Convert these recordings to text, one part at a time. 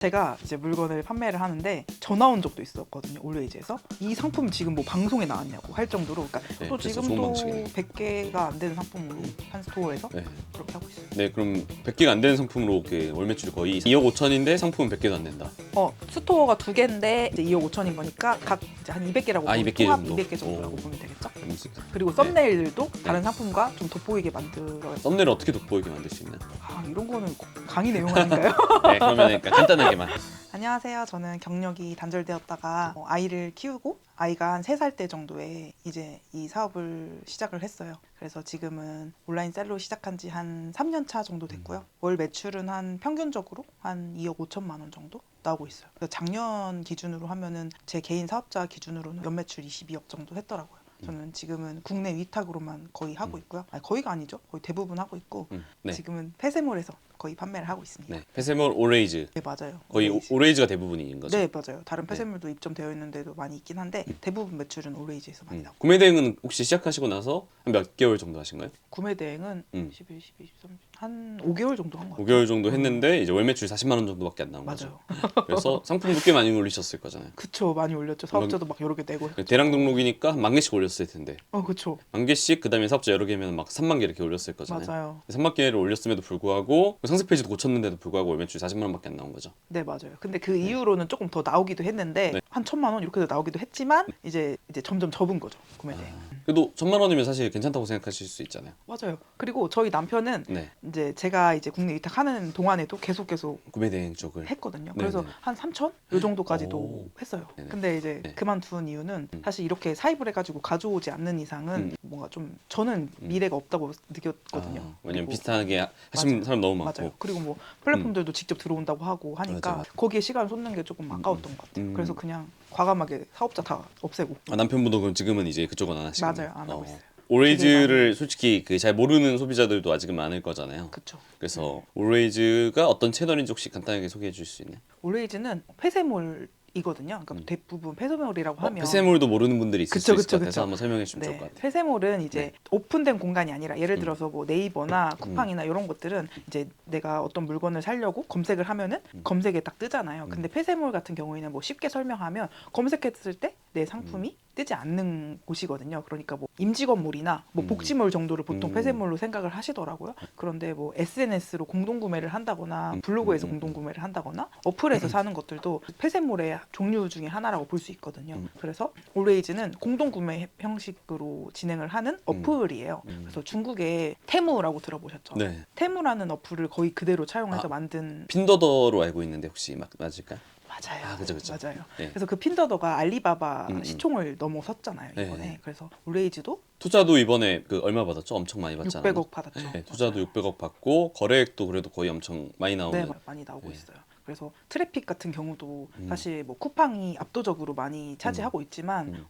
제가 이제 물건을 판매를 하는데 전화 온 적도 있었거든요. 올웨이즈에서 이 상품 지금 뭐 방송에 나왔냐고 할 정도로, 그러니까 네, 또 그래서 지금도 좋은 방식이네요. 100개가 안 되는 상품으로 한 스토어에서 네. 그렇게 하고 있어요. 네, 그럼 100개가 안 되는 상품으로 월 매출이 거의 2억 5천인데 상품은 100개도 안 된다. 스토어가 2개인데 이제 2억 5천인 거니까 각 이제 한 200개라고 보면 200개 통합 정도? 200개 정도라고 오. 보면 되겠죠. 네. 그리고 썸네일들도 다른 상품과 좀 돋보이게 만들어요. 썸네일을 어떻게 돋보이게 만들 수 있나? 이런 거는 강의 내용 아닌가요? 네, 그러면 그러니까 간단하게만. 안녕하세요. 저는 경력이 단절되었다가 아이를 키우고 아이가 한 3살 때 정도에 이제 이 사업을 시작을 했어요. 그래서 지금은 온라인 셀로 시작한 지 한 3년 차 정도 됐고요. 월 매출은 한 평균적으로 한 2억 5천만 원 정도 나오고 있어요. 그래서 작년 기준으로 하면은 제 개인 사업자 기준으로는 연매출 22억 정도 했더라고요. 저는 지금은 국내 위탁으로만 거의 하고 있고요. 거의가 아니죠. 거의 대부분 하고 있고 네. 지금은 폐쇄몰에서 거의 판매를 하고 있습니다. 네. 폐쇄몰 올웨이즈. 네, 맞아요. 거의 올웨이즈. 올웨이즈가 대부분인 거죠. 네, 맞아요. 다른 폐쇄물도 입점되어 있는데도 많이 있긴 한데 대부분 매출은 올웨이즈에서 많이 나오고. 구매 대행은 혹시 시작하시고 나서 한 몇 개월 정도 하신 거예요? 구매 대행은 11, 12, 13, 한 5개월 정도 한 것 같아요. 5개월 정도 했는데 이제 월 매출 40만 원 정도밖에 안 나온 거죠. 맞아요. 그래서 상품도 꽤 많이 올리셨을 거잖아요. 그쵸, 많이 올렸죠. 사업자도 막 여러 개 내고. 대량 등록이니까 한 10,000개씩 올렸을 텐데. 그쵸. 10,000개씩 그다음에 사업자 여러 개면 막 30,000개 이렇게 올렸을 거잖아요. 맞아요. 30,000개를 올렸음에도 불구하고 상세 페이지도 고쳤는데도 불구하고 월 매출 40만 원밖에 안 나온 거죠. 네, 맞아요. 근데 그 이후로는 조금 더 나오기도 했는데 네. 한 1,000만 원 이렇게도 나오기도 했지만 이제 점점 접은 거죠. 구매 대행. 그래도 1,000만 원이면 사실 괜찮다고 생각하실 수 있잖아요. 맞아요. 그리고 저희 남편은 네. 이제 제가 이제 국내 위탁하는 동안에도 계속 구매 대행 쪽을. 했거든요. 네네. 그래서 한 3천 요 정도까지도 오. 했어요. 네네. 근데 이제 네. 그만둔 이유는 사실 이렇게 사입을 해가지고 가져오지 않는 이상은 뭔가 좀 저는 미래가 없다고 느꼈거든요. 왜냐면 그리고 비슷하게 하시는 맞아요. 사람 너무 많고. 맞아요. 그리고 뭐 플랫폼들도 직접 들어온다고 하고 하니까 맞아요. 거기에 시간을 쏟는 게 조금 아까웠던 것 같아요. 그래서 그냥 과감하게 사업자 다 없애고. 남편분도 그럼 지금은 이제 그쪽은 안 하시고. 맞아요. 안 하고 있어요. 올웨이즈를 솔직히 잘 모르는 소비자들도 아직은 많을 거잖아요. 그쵸. 그래서 올웨이즈가 어떤 채널인지 혹시 간단하게 소개해 줄 수 있나요? 올웨이즈는 폐쇄몰이거든요. 그러니까 대부분 폐쇄몰이라고 하면 폐쇄몰도 모르는 분들이 있을 그쵸, 수 있을 그쵸, 것 같아서 그쵸. 한번 설명해 주시면 좋을 것 같아요. 폐쇄몰은 이제 오픈된 공간이 아니라 예를 들어서 뭐 네이버나 쿠팡이나 이런 것들은 이제 내가 어떤 물건을 사려고 검색을 하면은 검색에 딱 뜨잖아요. 근데 폐쇄몰 같은 경우에는 뭐 쉽게 설명하면 검색했을 때 내 상품이 뜨지 않는 곳이거든요. 그러니까 뭐 임직원몰이나 뭐 복지몰 정도를 보통 폐쇄몰로 생각을 하시더라고요. 그런데 뭐 SNS로 공동구매를 한다거나 블로그에서 공동구매를 한다거나 어플에서 사는 것들도 폐쇄몰의 종류 중에 하나라고 볼 수 있거든요. 그래서 올웨이즈는 공동구매 형식으로 진행을 하는 어플이에요. 그래서 중국의 테무라고 들어보셨죠? 네. 테무라는 어플을 거의 그대로 차용해서 만든 핀더더로 알고 있는데 혹시 맞을까요? 맞아요. 그죠. 맞아요. 네. 그래서 그 핀더더가 알리바바 시총을 넘어섰잖아요, 이번에. 네. 그래서 올웨이즈도 투자도 이번에 얼마 받았죠? 엄청 많이 받잖아요. 600억 받았죠. 네, 투자도 600억 받고 거래액도 그래도 거의 엄청 많이 나오는. 네, 많이 나오고 있어요. 그래서 트래픽 같은 경우도 사실 뭐 쿠팡이 압도적으로 많이 차지하고 있지만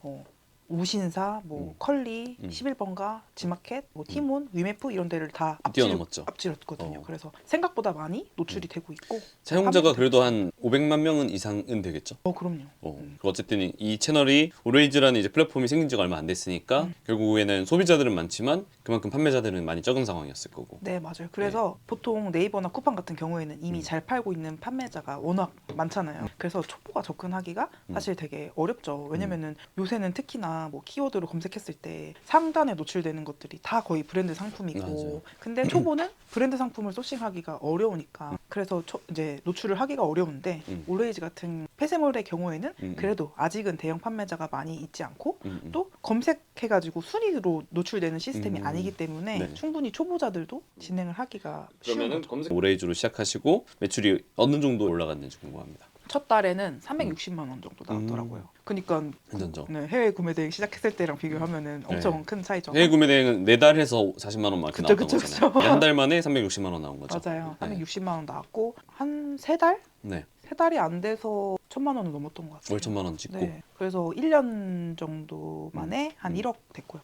우신사, 뭐 컬리, 11번가, 지마켓, 뭐 티몬, 위메프 이런 데를 다 뛰어넘었죠. 앞질렀거든요. 그래서 생각보다 많이 노출이 되고 있고 사용자가 그래도 한 500만 명은 이상은 되겠죠? 그럼요. 그리고 어쨌든 이 채널이 올웨이즈라는 이제 플랫폼이 생긴 지가 얼마 안 됐으니까 결국에는 소비자들은 많지만 그만큼 판매자들은 많이 적은 상황이었을 거고. 네, 맞아요. 그래서 보통 네이버나 쿠팡 같은 경우에는 이미 잘 팔고 있는 판매자가 워낙 많잖아요. 그래서 초보가 접근하기가 사실 되게 어렵죠. 왜냐면은 요새는 특히나 뭐 키워드로 검색했을 때 상단에 노출되는 것들이 다 거의 브랜드 상품이고 맞아요. 근데 초보는 브랜드 상품을 소싱하기가 어려우니까 그래서 이제 노출을 하기가 어려운데 올웨이즈 같은 폐쇄몰의 경우에는 그래도 아직은 대형 판매자가 많이 있지 않고 또 검색해가지고 순위로 노출되는 시스템이 아니기 때문에 네. 충분히 초보자들도 진행을 하기가 쉬운 거죠. 올웨이즈로 시작하시고 매출이 어느 정도 올라갔는지 궁금합니다. 첫 달에는 360만 원 정도 나왔더라고요. 그러니까 괜찮죠? 해외 구매 대행 시작했을 때랑 비교하면은 엄청 큰 차이죠. 해외 구매 대행은 4달 해서 40만 원만 이렇게 그쵸, 나왔던 그쵸, 거잖아요. 그쵸. 한 달 만에 360만 원 나온 거죠. 맞아요. 네. 360만 원 나왔고 한 3달? 네. 3달이 안 돼서 1,000만 원은 넘었던 것 같아요. 월 1,000만 원 찍고 네. 그래서 1년 정도 만에 한 1억 됐고요.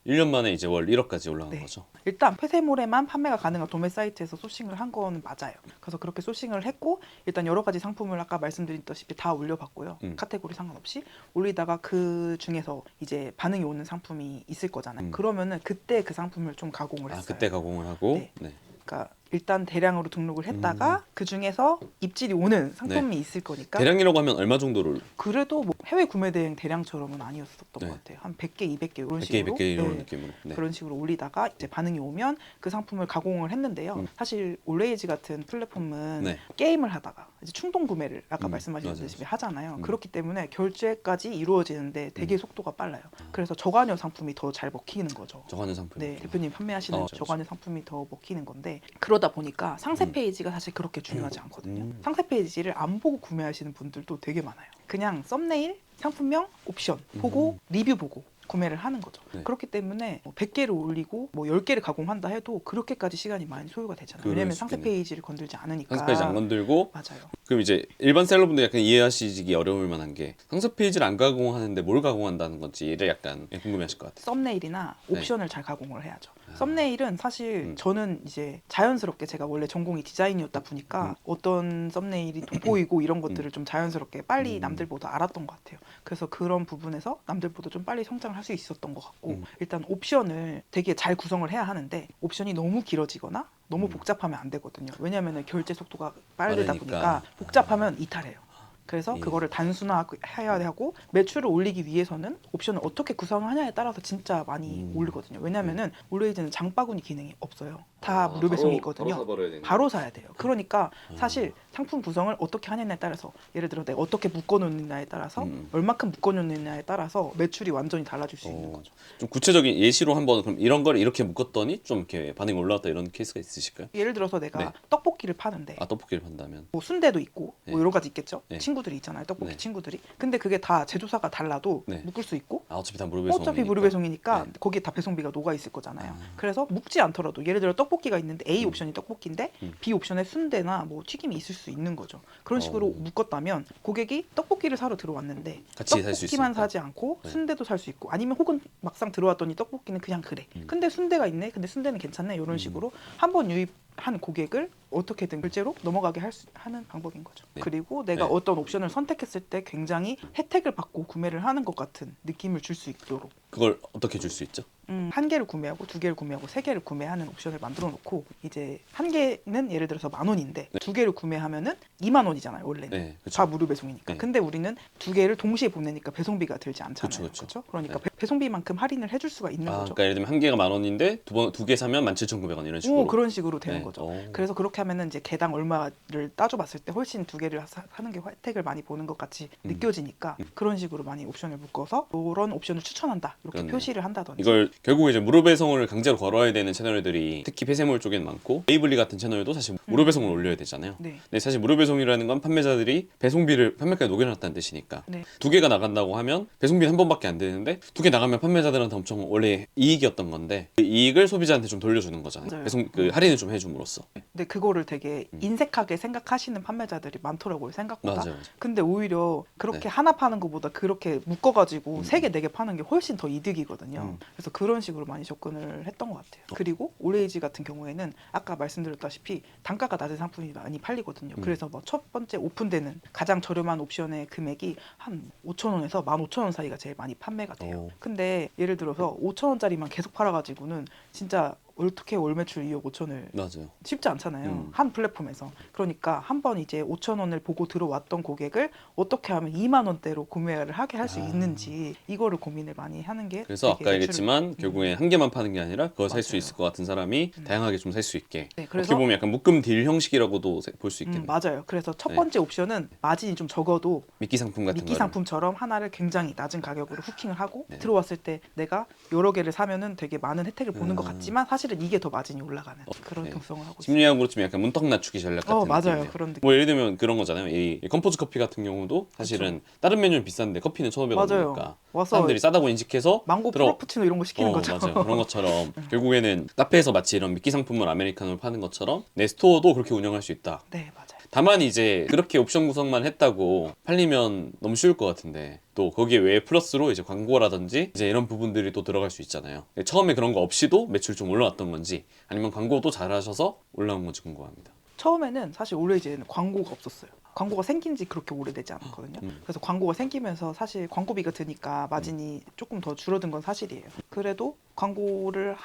1년 만에 이제 월 1억까지 올라간 네. 거죠. 일단 폐쇄몰에만 판매가 가능한 도매 사이트에서 소싱을 한 건 맞아요. 그래서 그렇게 소싱을 했고 일단 여러 가지 상품을 아까 말씀드렸다시피 다 올려봤고요. 카테고리 상관없이 올리다가 그 중에서 이제 반응이 오는 상품이 있을 거잖아요. 그러면은 그때 그 상품을 좀 가공을 했어요. 그때 가공을 하고 네. 네. 그러니까 일단 대량으로 등록을 했다가 그 중에서 입질이 오는 상품이 네. 있을 거니까 대량이라고 하면 얼마 정도를 그래도 뭐 해외 구매 대행 대량처럼은 아니었었던 네. 것 같아요. 한 100개, 200개 이런 100개, 식으로 200개 이런 네. 느낌으로. 네. 그런 식으로 올리다가 이제 반응이 오면 그 상품을 가공을 했는데요. 사실 올레이즈 같은 플랫폼은 네. 게임을 하다가 이제 충동 구매를 아까 맞아요. 말씀하셨듯이 하잖아요. 그렇기 때문에 결제까지 이루어지는데 되게 속도가 빨라요. 그래서 저관여 상품이 더 잘 먹히는 거죠. 저가는 상품. 네, 대표님 판매하시는 그렇죠. 저관여 상품이 더 먹히는 건데 그러다 보니까 상세 페이지가 사실 그렇게 중요하지 않거든요. 상세 페이지를 안 보고 구매하시는 분들도 되게 많아요. 그냥 썸네일, 상품명, 옵션 보고 리뷰 보고 구매를 하는 거죠. 네. 그렇기 때문에 100개를 올리고 뭐 10개를 가공한다 해도 그렇게까지 시간이 많이 소요가 되잖아요. 왜냐면 상세 있겠네요. 페이지를 건들지 않으니까. 상세 페이지 안 건들고 맞아요. 그럼 이제 일반 셀러분들 약간 이해하시기 어려울 만한 게 상세 페이지를 안 가공하는데 뭘 가공한다는 건지를 약간 궁금해하실 것 같아요. 썸네일이나 네. 옵션을 잘 가공을 해야죠. 썸네일은 사실 음. 저는 이제 자연스럽게 제가 원래 전공이 디자인이었다 보니까 어떤 썸네일이 돋보이고 이런 것들을 좀 자연스럽게 빨리 남들보다 알았던 것 같아요. 그래서 그런 부분에서 남들보다 좀 빨리 성장을 할 수 있었던 것 같고 일단 옵션을 되게 잘 구성을 해야 하는데 옵션이 너무 길어지거나 너무 복잡하면 안 되거든요. 왜냐하면 결제 속도가 빠르다 빠르니까. 보니까 복잡하면 이탈해요. 그래서 예. 그거를 단순화해야 하고 매출을 올리기 위해서는 옵션을 어떻게 구성하냐에 따라서 진짜 많이 오르거든요. 왜냐면은 올레이즈는 장바구니 기능이 없어요. 다 무료 배송이 있거든요. 바로 사야 돼요. 그러니까 사실 상품 구성을 어떻게 하느냐에 따라서 예를 들어 내가 어떻게 묶어놓느냐에 따라서 얼마큼 묶어놓느냐에 따라서 매출이 완전히 달라질 수 있는 거죠. 좀 구체적인 예시로 한번 그럼 이런 걸 이렇게 묶었더니 좀 이렇게 반응이 올라왔다 이런 케이스가 있으실까요? 예를 들어서 내가 네. 떡볶이를 파는데 아 떡볶이를 판다면 뭐 순대도 있고 네. 뭐 여러 가지 있겠죠. 네. 친구들이 있잖아요. 떡볶이 네. 친구들이. 근데 그게 다 제조사가 달라도 네. 묶을 수 있고 아 어차피 다 무료 배송. 어차피 무료 배송이니까 네. 거기에 다 배송비가 녹아 있을 거잖아요. 그래서 묶지 않더라도 예를 들어 떡볶이가 있는데 A 옵션이 떡볶이인데 B 옵션에 순대나 뭐 튀김이 있을 수 있는 거죠. 그런 식으로 묶었다면 고객이 떡볶이를 사러 들어왔는데 같이 살수 떡볶이만 있으니까. 사지 않고 네. 순대도 살 수 있고 아니면 혹은 막상 들어왔더니 떡볶이는 그냥 그래. 근데 순대가 있네. 근데 순대는 괜찮네. 이런 식으로 한번 유입한 고객을 어떻게든 결제로 넘어가게 하는 방법인 거죠. 네. 그리고 내가 네. 어떤 옵션을 선택했을 때 굉장히 혜택을 받고 구매를 하는 것 같은 느낌을 줄 수 있도록 그걸 어떻게 줄 수 있죠? 한 개를 구매하고 두 개를 구매하고 세 개를 구매하는 옵션을 만들어 놓고 이제 한 개는 예를 들어서 10,000원인데 두 개를 구매하면은 20,000원이잖아요 원래는. 네, 그쵸. 다 무료 배송이니까. 네. 근데 우리는 두 개를 동시에 보내니까 배송비가 들지 않잖아요. 그쵸. 그렇죠? 그러니까 네. 배송비만큼 할인을 해줄 수가 있는 아 거죠. 그러니까 예를 들면 한 개가 10,000원인데 두 개 사면 17,900원 이런 식으로. 그런 식으로 되는 네. 거죠. 오. 그래서 그렇게 하면은 이제 개당 얼마를 따져봤을 때 훨씬 두 개를 하는 게 혜택을 많이 보는 것 같이 느껴지니까 그런 식으로 많이 옵션을 묶어서 이런 옵션을 추천한다 이렇게 그렇네요. 표시를 한다든지. 이걸 결국 이제 무료 배송을 강제로 걸어야 되는 채널들이 특히 폐쇄물 쪽엔 많고 에이블리 같은 채널도 사실 무료 배송을 올려야 되잖아요. 네. 근데 사실 무료 배송이라는 건 판매자들이 배송비를 판매가에 녹여놨다는 뜻이니까 네. 두 개가 나간다고 하면 배송비는 한 번밖에 안 되는데 두 개 나가면 판매자들한테 엄청 원래 이익이었던 건데 그 이익을 소비자한테 좀 돌려주는 거잖아요. 맞아요. 배송 그 할인을 좀 해줌으로써. 근데 그거를 되게 인색하게 생각하시는 판매자들이 많더라고요 생각보다. 맞아요. 근데 오히려 그렇게 네. 하나 파는 것보다 그렇게 묶어가지고 세 개, 네 개 파는 게 훨씬 더 이득이거든요. 그래서 그런 식으로 많이 접근을 했던 것 같아요. 그리고 올레이지 같은 경우에는 아까 말씀드렸다시피 단가가 낮은 상품이 많이 팔리거든요. 그래서 뭐 첫 번째 오픈되는 가장 저렴한 옵션의 금액이 한 5,000원에서 15,000원 사이가 제일 많이 판매가 돼요. 오. 근데 예를 들어서 5,000원짜리만 계속 팔아가지고는 진짜 어떻게 월 매출 2억 5천을 맞아요. 쉽지 않잖아요. 한 플랫폼에서. 그러니까 한 번 이제 5,000원을 보고 들어왔던 고객을 어떻게 하면 2만 원대로 구매를 하게 할 수 있는지 이거를 고민을 많이 하는 게 그래서 되게 아까 매출을- 얘기했지만 결국에 한 개만 파는 게 아니라 그걸 살 수 맞아요. 있을 것 같은 사람이 다양하게 좀 살 수 있게. 네, 어떻게 그래서 보면 약간 묶음 딜 형식이라고도 볼 수 있겠네요. 맞아요. 그래서 첫 네. 번째 옵션은 마진이 좀 적어도 미끼 상품 같은 미끼 거를. 상품처럼 하나를 굉장히 낮은 가격으로 후킹을 하고 네. 들어왔을 때 내가 여러 개를 사면은 되게 많은 혜택을 보는 것 같지만 사실은 이게 더 마진이 올라가는 그런 네. 구성을 하고 있어요. 심리학으로 좀 약간 문턱 낮추기 전략 같은 맞아요. 느낌이네요. 그런 느낌. 뭐 예를 들면 그런 거잖아요. 이 컴포즈 커피 같은 경우도 사실은 다른 메뉴는 비싼데 커피는 1,500원이니까 맞아요. 와서 사람들이 싸다고 인식해서 망고 프라푸치노 이런 거 시키는 거죠. 맞아요. 그런 것처럼 결국에는 카페에서 마치 이런 미끼 상품을 아메리카노를 파는 것처럼 내 스토어도 그렇게 운영할 수 있다. 네, 맞아요. 다만 이제 그렇게 옵션 구성만 했다고 팔리면 너무 쉬울 것 같은데 또 거기에 외에 플러스로 이제 광고라든지 이제 이런 부분들이 또 들어갈 수 있잖아요. 처음에 그런 거 없이도 매출 좀 올라왔던 건지 아니면 광고도 잘하셔서 올라온 건지 궁금합니다. 처음에는 사실 올레이즈에는 광고가 없었어요. 광고가 생긴 지 그렇게 오래되지 않았거든요. 그래서 광고가 생기면서 사실 광고비가 드니까 마진이 조금 더 줄어든 건 사실이에요. 그래도 광고를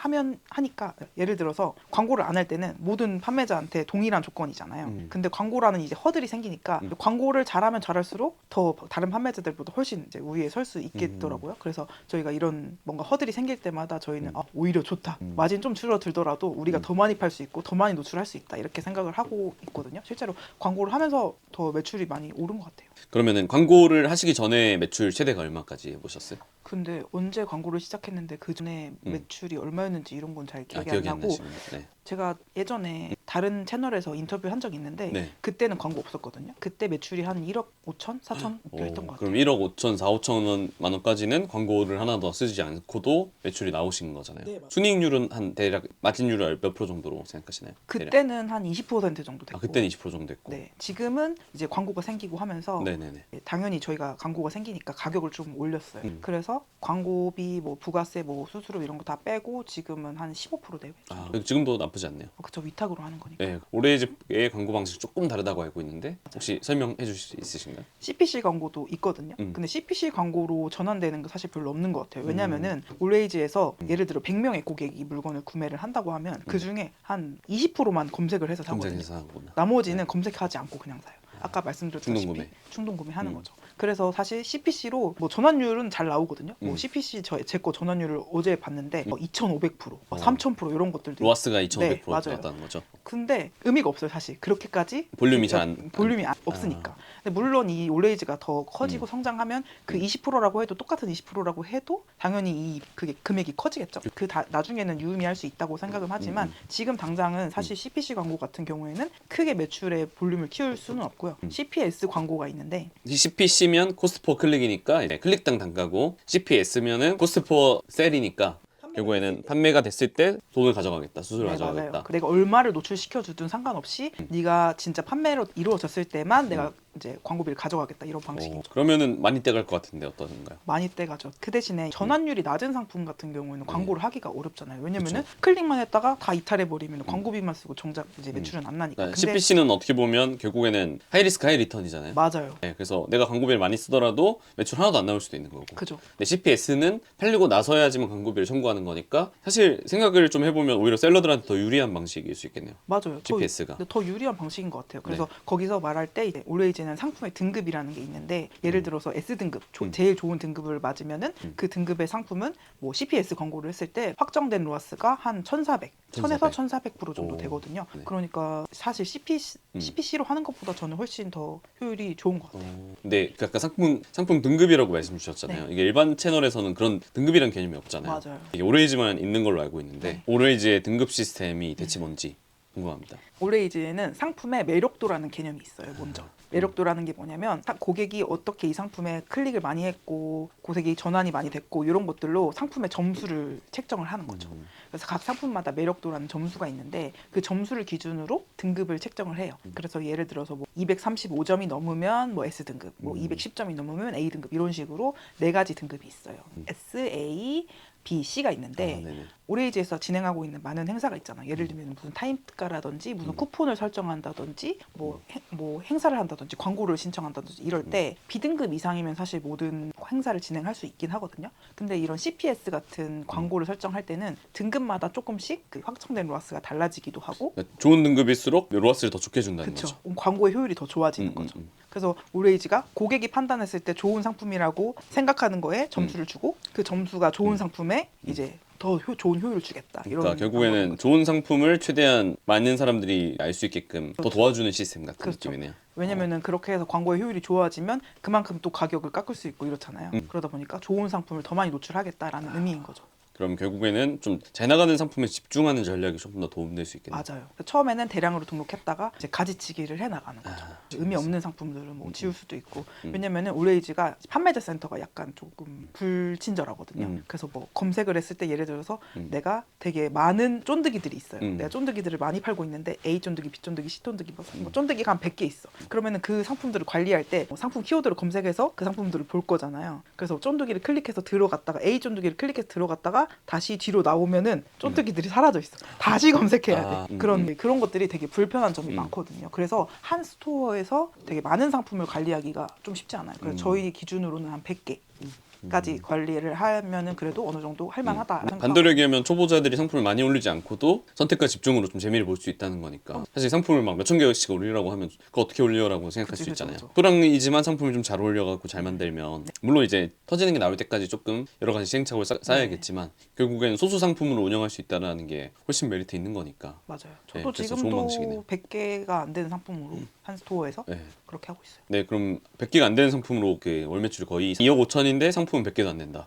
하니까 예를 들어서 광고를 안 할 때는 모든 판매자한테 동일한 조건이잖아요. 근데 광고라는 이제 허들이 생기니까 광고를 잘하면 잘할수록 더 다른 판매자들보다 훨씬 이제 우위에 설 수 있겠더라고요. 그래서 저희가 이런 뭔가 허들이 생길 때마다 저희는 오히려 좋다. 마진 좀 줄어들더라도 우리가 더 많이 팔 수 있고 더 많이 노출할 수 있다. 이렇게 생각을 하고 있거든요. 실제로 광고를 하면서 더 매출이 많이 오른 것 같아요. 그러면은 광고를 하시기 전에 매출 최대가 얼마까지 해보셨어요? 근데 언제 광고를 시작했는데 그 전에 매출이 얼마였는지 이런 건 잘 기억이 기억이 안 안 나고 나시면 네. 제가 예전에 다른 채널에서 인터뷰 한 적이 있는데 네. 그때는 광고 없었거든요. 그때 매출이 한 1억 5천, 4천 했던 것 같아요. 그럼 1억 5천, 4, 5천 원까지는 광고를 하나 더 쓰지 않고도 매출이 나오신 거잖아요. 네, 맞아요. 순이익률은 한 대략 마진율을 몇 프로 정도로 생각하시나요? 대략? 그때는 한 20% 정도 됐고 그때는 20% 정도 됐고. 네, 지금은 이제 광고가 생기고 하면서 네네네. 당연히 저희가 광고가 생기니까 가격을 좀 올렸어요. 그래서 광고비, 뭐 부가세, 뭐 수수료 이런 거 다 빼고 지금은 한 15% 내외 정도. 지금도 나쁘지 않네요. 그쵸, 위탁으로 하는 거니까. 네, 올해집의 광고 방식 조금 다르다고 알고 있는데 혹시 설명해 주실 수 있으신가요? CPC 광고도 있거든요. 근데 CPC 광고로 전환되는 거 사실 별로 없는 것 같아요. 왜냐면은 올레이즈에서 예를 들어 100명의 고객이 물건을 구매를 한다고 하면 그 중에 한 20%만 검색을 해서 사거든요. 검색해서 하구나. 나머지는 검색하지 않고 그냥 사요. 아까 말씀드렸다시피 충동 구매. 충동 구매하는 거죠. 그래서 사실 CPC로 뭐 전환율은 잘 나오거든요. 뭐 CPC 제 거 전환율을 어제 봤는데 2,500%, 3,000% 이런 것들도 로아스가 네, 2,500% 맞아요. 들었다는 거죠. 근데 의미가 없어요, 사실. 그렇게까지 볼륨이 잘 안- 볼륨이 없으니까. 근데 물론 이 올레이즈가 더 커지고 성장하면 그 20%라고 해도 똑같은 20%라고 해도 당연히 그게 금액이 커지겠죠. 나중에는 유의미할 수 있다고 생각은 하지만 지금 당장은 사실 CPC 광고 같은 경우에는 크게 매출의 볼륨을 키울 수는 없고요. CPS 광고가 있는데 CPC면 코스트 퍼 클릭이니까 이제 클릭당 단가고 CPS면은 코스트 퍼 셀이니까 결국에는 판매가 됐을 때 돈을 가져가겠다, 수수료를 네, 가져가겠다. 맞아요. 내가 얼마를 노출시켜 주든 상관없이 네가 진짜 판매로 이루어졌을 때만 내가 이제 광고비를 가져가겠다 이런 방식이죠. 그러면은 많이 떼갈 것 같은데 어떤가요? 많이 떼가죠. 그 대신에 전환율이 낮은 상품 같은 경우에는 광고를 하기가 어렵잖아요. 왜냐면은 클릭만 했다가 다 이탈해 버리면 광고비만 쓰고 정작 이제 매출은 안 나니까. 근데 CPC는 어떻게 보면 결국에는 하이 리스크 하이 리턴이잖아요. 맞아요. 네, 그래서 내가 광고비를 많이 쓰더라도 매출 하나도 안 나올 수도 있는 거고. 그죠. 근데 CPS는 팔리고 나서야지만 광고비를 청구하는 거니까 사실 생각을 좀 해보면 오히려 셀러들한테 더 유리한 방식일 수 있겠네요. 맞아요. CPS가. 더 유리한 방식인 것 같아요. 그래서 거기서 말할 때 이제 올레이즈는 상품의 등급이라는 게 있는데 예를 들어서 S등급, 제일 좋은 등급을 맞으면은 그 등급의 상품은 뭐 CPS 광고를 했을 때 확정된 로아스가 한 1,400, 1000에서 1,400% 정도 되거든요. 네. 그러니까 사실 CPC로 하는 것보다 저는 훨씬 더 효율이 좋은 것 같아요. 근데 그 아까 상품 등급이라고 말씀 주셨잖아요. 네. 이게 일반 채널에서는 그런 등급이란 개념이 없잖아요. 맞아요. 이게 오레이즈만 있는 걸로 알고 있는데 네. 오레이즈의 등급 시스템이 대체 뭔지 궁금합니다. 올레이즈에는 상품의 매력도라는 개념이 있어요. 먼저 매력도라는 게 뭐냐면 고객이 어떻게 이 상품에 클릭을 많이 했고 고객이 전환이 많이 됐고 이런 것들로 상품의 점수를 책정을 하는 거죠. 그래서 각 상품마다 매력도라는 점수가 있는데 그 점수를 기준으로 등급을 책정을 해요. 그래서 예를 들어서 뭐 235점이 넘으면 뭐 S등급, 뭐 210점이 넘으면 A등급 이런 식으로 4가지 등급이 있어요. S, A, B, C가 있는데 네네. 오레이즈에서 진행하고 있는 많은 행사가 있잖아요. 예를 들면 무슨 타임특가라든지 무슨 쿠폰을 설정한다든지 뭐 행사를 한다든지 광고를 신청한다든지 이럴 때 B등급 이상이면 사실 모든 행사를 진행할 수 있긴 하거든요. 근데 이런 CPS 같은 광고를 설정할 때는 등급마다 조금씩 그 확정된 로아스가 달라지기도 하고 그러니까 좋은 등급일수록 로아스를 더 좋게 준다는 그쵸. 거죠. 광고의 효율이 더 좋아지는 거죠. 그래서 올레이즈가 고객이 판단했을 때 좋은 상품이라고 생각하는 거에 점수를 주고 그 점수가 좋은 상품에 이제 더 좋은 효율을 주겠다. 이런 그러니까 결국에는 좋은 상품을 최대한 많은 사람들이 알 수 있게끔 더 도와주는 시스템 같은 그렇죠. 느낌이네요. 왜냐면은 그렇게 해서 광고의 효율이 좋아지면 그만큼 또 가격을 깎을 수 있고 이렇잖아요. 그러다 보니까 좋은 상품을 더 많이 노출하겠다라는 의미인 거죠. 그럼 결국에는 좀 잘 나가는 상품에 집중하는 전략이 조금 더 도움될 수 있겠네요. 맞아요. 처음에는 대량으로 등록했다가 이제 가지치기를 해 나가는 거죠. 의미 없는 상품들은 뭐 지울 수도 있고 왜냐면은 올레이즈가 판매자 센터가 약간 조금 불친절하거든요. 그래서 뭐 검색을 했을 때 예를 들어서 내가 되게 많은 쫀득이들이 있어요. 내가 쫀득이들을 많이 팔고 있는데 A 쫀득이, B 쫀득이, C 쫀득이, 뭐 쫀득이가 한 100개 있어. 그러면은 그 상품들을 관리할 때 뭐 상품 키워드를 검색해서 그 상품들을 볼 거잖아요. 그래서 쫀득이를 클릭해서 들어갔다가 A 쫀득이를 클릭해서 들어갔다가 다시 뒤로 나오면은 쫀득이들이 사라져 있어. 다시 검색해야 돼. 그런 것들이 되게 불편한 점이 많거든요. 그래서 한 스토어에서 되게 많은 상품을 관리하기가 좀 쉽지 않아요. 그래서 저희 기준으로는 한 100개. 상품까지 관리를 하면은 그래도 어느 정도 할만하다 생각하고. 반대로 얘기하면 초보자들이 상품을 많이 올리지 않고도 선택과 집중으로 좀 재미를 볼 수 있다는 거니까. 사실 상품을 막 몇천 개씩 올리라고 하면 그거 어떻게 올려라고 생각할 그치, 수 그치, 있잖아요. 그치. 호랑이지만 상품을 좀 잘 올려갖고 잘 만들면 물론 이제 터지는 게 나올 때까지 조금 여러 가지 시행착오를 쌓아야겠지만 결국에는 소수 상품으로 운영할 수 있다는 게 훨씬 메리트 있는 거니까. 맞아요. 네, 저도 그래서 좋은 지금도 방식이네요. 100개가 안 되는 상품으로 한 스토어에서 네. 그렇게 하고 있어요. 네, 그럼 100개가 안 되는 상품으로 그 월 매출이 거의 2억 5천인데 상품은 100개도 안 된다.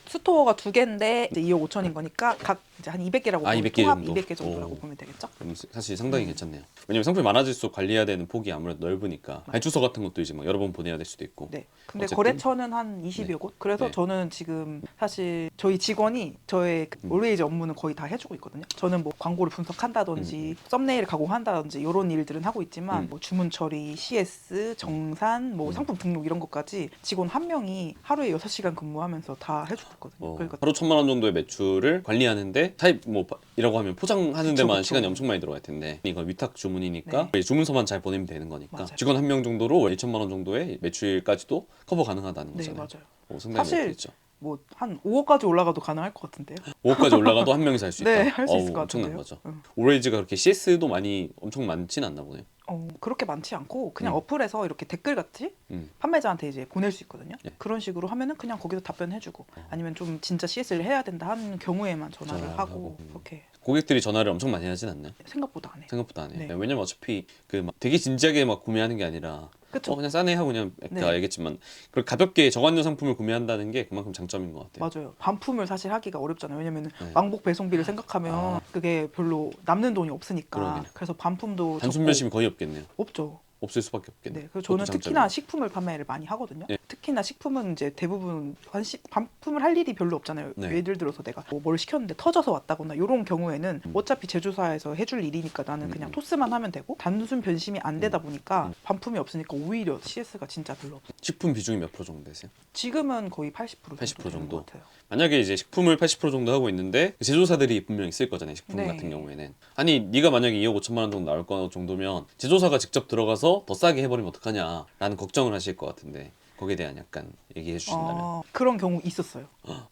스토어가 2개인데 이제 2억 5천인 거니까 각 이제 한 200개라고 보면 200개 통합 정도? 200개 정도라고 오. 보면 되겠죠? 그럼 사실 상당히 괜찮네요. 왜냐면 상품이 많아질수록 관리해야 되는 폭이 아무래도 넓으니까 발주서 같은 것도 이제 막 여러 번 보내야 될 수도 있고. 네. 근데 어쨌든. 거래처는 한 20여 곳. 그래서 네. 저는 지금 사실 저희 직원이 저의 그 올웨이즈 업무는 거의 다 해주고 있거든요. 저는 뭐 광고를 분석한다든지 썸네일을 가공한다든지 이런 일들은 하고 있지만 뭐 주문 처리, CS, 정산, 뭐 상품 등록 이런 것까지 직원 한 명이 하루에 6시간 근무하면서 다 해주고 있거든요. 그러니까 하루 1,000만 원 정도의 매출을 관리하는데 타입 뭐이라고 하면 포장하는 그쵸, 데만 그쵸. 시간이 엄청 많이 들어갈 텐데 이거 위탁 주문이니까 네. 주문서만 잘 보내면 되는 거니까 맞아요. 직원 한 명 정도로 월 2천만 원 정도의 매출까지도 커버 가능하다는 네, 거잖아요. 맞아요. 상당히 사실 메리트 있죠. 뭐 한 5억까지 올라가도 가능할 것 같은데요. 5억까지 올라가도 한 명이서 할 수 있다. 네, 할 수 있을 것 엄청난 같은데요. 거죠. 응. 오레이즈가 그렇게 CS도 많이 엄청 많진 않나 보네요. 그렇게 많지 않고 그냥 음. 어플에서 이렇게 댓글 같이 음. 판매자한테 이제 보낼 수 있거든요. 네. 그런 식으로 하면은 그냥 거기서 답변해주고 아니면 좀 진짜 CS를 해야 된다 하는 경우에만 전화를 전화를 하고 하고. 그렇게 고객들이 전화를 엄청 많이 하진 않나요? 생각보다 안 해. 생각보다 안 해. 네. 왜냐면 어차피 그 막 되게 진지하게 막 구매하는 게 아니라 그쵸? 그냥 싸네 하고 그냥 아까 네. 얘기했지만 그렇게 가볍게 저관료 상품을 구매한다는 게 그만큼 장점인 것 같아요. 맞아요. 반품을 사실 하기가 어렵잖아요. 왜냐면 네. 왕복 배송비를 생각하면 아. 그게 별로 남는 돈이 없으니까. 그러네요. 그래서 반품도 단순 적고 변심이 거의 없겠네요. 없죠. 없을 수밖에 없겠네요. 네, 그래서 그것도 저는 특히나 장점이네요. 식품을 판매를 많이 하거든요. 네. 특히나 식품은 이제 대부분 반품을 할 일이 별로 없잖아요. 네. 예를 들어서 내가 뭘 시켰는데 터져서 왔다거나 이런 경우에는 어차피 제조사에서 해줄 일이니까 나는 그냥 토스만 하면 되고 단순 변심이 안 되다 보니까 반품이 없으니까 오히려 CS가 진짜 별로 없어요. 식품 비중이 몇 프로 정도 되세요? 지금은 거의 80% 80% 되는 정도? 것 같아요. 만약에 이제 식품을 80% 정도 하고 있는데 제조사들이 분명히 있을 거잖아요. 식품 네. 같은 경우에는. 아니 네가 만약에 2억 5천만 원 정도 나올 거 정도면 제조사가 직접 들어가서 더 싸게 해버리면 어떡하냐라는 걱정을 하실 것 같은데 거기에 대한 약간 얘기해 주신다면. 그런 경우 있었어요.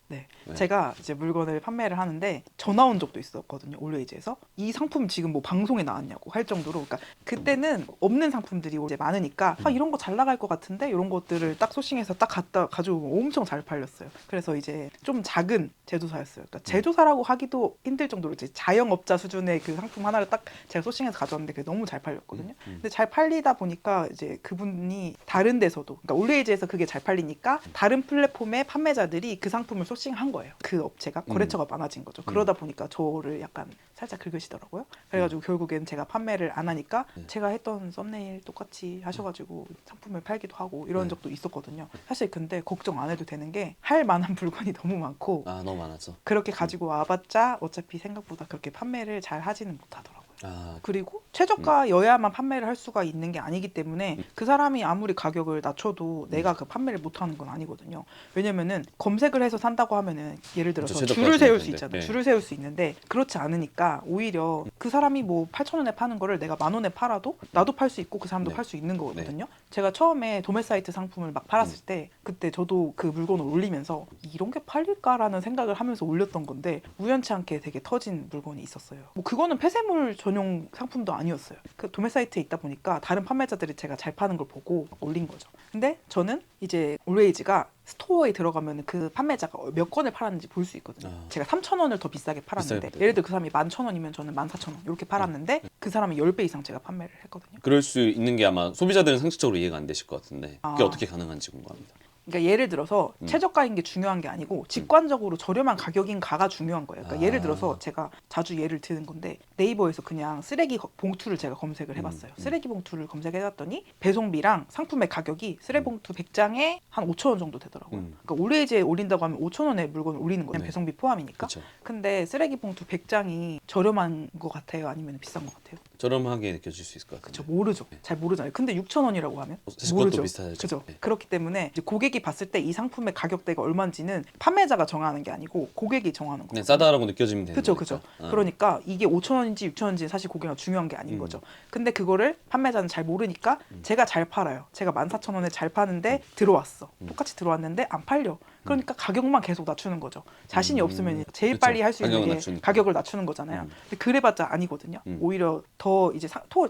네. 네. 제가 이제 물건을 판매를 하는데 전화 온 적도 있었거든요. 올웨이즈에서 이 상품 지금 뭐 방송에 나왔냐고 할 정도로, 그러니까 그때는 없는 상품들이 이제 많으니까 이런 거 잘 나갈 것 같은데 이런 것들을 딱 소싱해서 딱 갖다 가져오면 엄청 잘 팔렸어요. 그래서 이제 좀 작은 제조사였어요. 그러니까 제조사라고 하기도 힘들 정도로 이제 자영업자 수준의 그 상품 하나를 딱 제가 소싱해서 가져왔는데 그게 너무 잘 팔렸거든요. 근데 잘 팔리다 보니까 이제 그분이 다른 데서도, 그러니까 올웨이즈에서 그게 잘 팔리니까 다른 플랫폼의 판매자들이 그 상품을 소싱한 거예요. 그 업체가 거래처가 많아진 거죠. 그러다 보니까 저를 약간 살짝 긁으시더라고요. 그래가지고 결국엔 제가 판매를 안 하니까 제가 했던 썸네일 똑같이 하셔가지고 상품을 팔기도 하고 이런 적도 있었거든요. 사실 근데 걱정 안 해도 되는 게 할 만한 물건이 너무 많고 아 너무 많아서. 그렇게 가지고 와봤자 어차피 생각보다 그렇게 판매를 잘 하지는 못하더라고요. 아 그리고 최저가여야만 판매를 할 수가 있는 게 아니기 때문에 그 사람이 아무리 가격을 낮춰도 내가 그 판매를 못하는 건 아니거든요. 왜냐면은 검색을 해서 산다고 하면은 예를 들어서 그렇죠. 줄을 세울 수 최저가 있잖아요. 네. 줄을 세울 수 있는데 그렇지 않으니까 오히려 그 사람이 뭐 8,000원에 파는 거를 내가 10,000원에 팔아도 나도 팔 수 있고 그 사람도 네. 팔 수 있는 거거든요. 제가 처음에 도매 사이트 상품을 막 팔았을 때 그때 저도 그 물건을 올리면서 이런 게 팔릴까라는 생각을 하면서 올렸던 건데 우연치 않게 되게 터진 물건이 있었어요. 뭐 그거는 폐쇄물 전용 상품도 아니었어요. 그 도매 사이트에 있다 보니까 다른 판매자들이 제가 잘 파는 걸 보고 올린 거죠. 근데 저는 이제 올웨이즈가 스토어에 들어가면 그 판매자가 몇 건을 팔았는지 볼 수 있거든요. 제가 3,000원을 더 비싸게 팔았는데 비싸게 예를 들어 그 사람이 11,000원이면 저는 14,000원 이렇게 팔았는데 그 사람이 10배 이상 제가 판매를 했거든요. 그럴 수 있는 게 아마 소비자들은 상식적으로 이해가 안 되실 것 같은데 그게 아. 어떻게 가능한지 궁금합니다. 그러니까 예를 들어서 최저가인 게 중요한 게 아니고 직관적으로 저렴한 가격인가가 중요한 거예요. 그러니까 예를 들어서 제가 자주 예를 드는 건데 네이버에서 그냥 쓰레기 봉투를 제가 검색을 해봤어요. 쓰레기 봉투를 검색해봤더니 배송비랑 상품의 가격이 쓰레기 봉투 100장에 한 5,000원 정도 되더라고요. 그러니까 올웨이즈에 올린다고 하면 5,000원에 물건을 올리는 거예요. 네. 배송비 포함이니까. 그렇죠. 근데 쓰레기 봉투 100장이 저렴한 것 같아요? 아니면 비싼 것 같아요? 저렴하게 느껴질 수 있을 것 같아요. 그렇죠. 모르죠. 잘 모르잖아요. 근데 6,000원이라고 하면 사실 그것도 모르죠. 비슷하죠. 그죠. 네. 그렇기 때문에 이제 고객이 고객이 봤을 때 이 상품의 가격대가 얼마인지는 판매자가 정하는 게 아니고 고객이 정하는 거예요. 싸다라고 느껴지면 되는 그렇죠, 거니까. 그렇죠. 그러니까 이게 5,000원인지 6,000원인지 사실 고객은 중요한 게 아닌 거죠. 근데 그거를 판매자는 잘 모르니까 제가 잘 팔아요. 제가 14,000원에 잘 파는데 들어왔어. 똑같이 들어왔는데 안 팔려. 그러니까 가격만 계속 낮추는 거죠. 자신이 없으면 제일 그쵸. 빨리 할 수 있는 가격을 게 낮추니까. 가격을 낮추는 거잖아요. 근데 그래봤자 아니거든요. 오히려 더 이제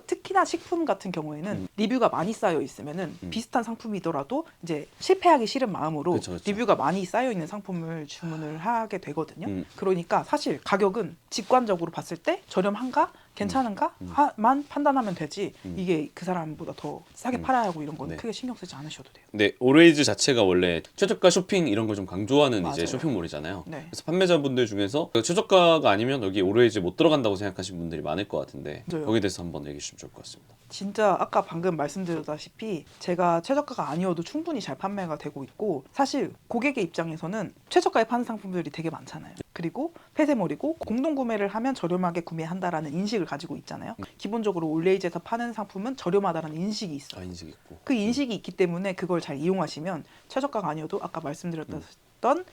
특히나 식품 같은 경우에는 리뷰가 많이 쌓여 있으면은 비슷한 상품이더라도 이제 실패하기 싫은 마음으로 그쵸, 그쵸. 리뷰가 많이 쌓여 있는 상품을 주문을 하게 되거든요. 그러니까 사실 가격은 직관적으로 봤을 때 저렴한가? 괜찮은가?만 판단하면 되지. 이게 그 사람보다 더 싸게 팔아야 하고 이런 거는 네. 크게 신경 쓰지 않으셔도 돼요. 근데 오레이즈 자체가 원래 최저가 쇼핑 이런 걸 좀 강조하는 이제 맞아요. 쇼핑몰이잖아요. 네. 그래서 판매자분들 중에서 최저가가 아니면 여기 오레이즈 못 들어간다고 생각하시는 분들이 많을 것 같은데 맞아요. 거기에 대해서 한번 얘기해 주시면 좋을 것 같습니다. 진짜 아까 방금 말씀드렸다시피 제가 최저가가 아니어도 충분히 잘 판매가 되고 있고 사실 고객의 입장에서는 최저가에 파는 상품들이 되게 많잖아요. 그리고 폐쇄몰이고 공동구매를 하면 저렴하게 구매한다라는 인식을 가지고 있잖아요. 기본적으로 올레이즈에서 파는 상품은 저렴하다라는 인식이 있어요. 인식 있고. 그 인식이 있기 때문에 그걸 잘 이용하시면 최저가가 아니어도 아까 말씀드렸던